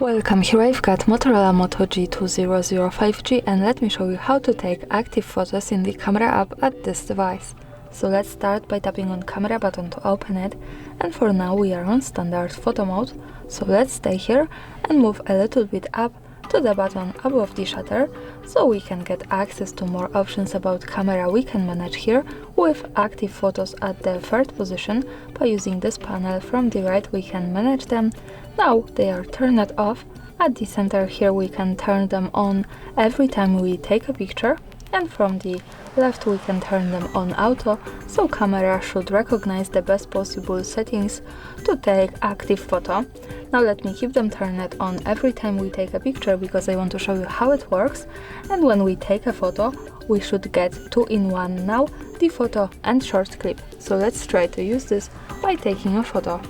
Welcome, here I've got Motorola Moto G200 5G, and let me show you how to take active photos in the camera app at this device. So let's start by tapping on camera button to open it, and for now we are on standard photo mode, so let's stay here and move a little bit up to the button above the shutter, so we can get access to more options about camera we can manage here with active photos at the third position. By using this panel from the right we can manage them. Now they are turned off. At the center here we can turn them on every time we take a picture, and from the left we can turn them on auto, so camera should recognize the best possible settings to take active photo. Now let me keep them turned on every time we take a picture because I want to show you how it works. And when we take a photo we should get 2-in-1 now, the photo and short clip. So let's try to use this by taking a photo.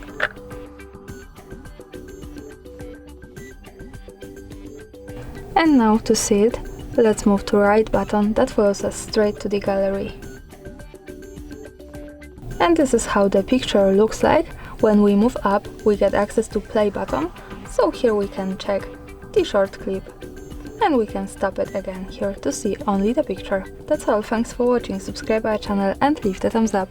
And now to see it, let's move to right button that follows us straight to the gallery. And this is how the picture looks like. When we move up, we get access to play button, so here we can check the short clip. And we can stop it again here to see only the picture. That's all, thanks for watching, subscribe our channel and leave the thumbs up.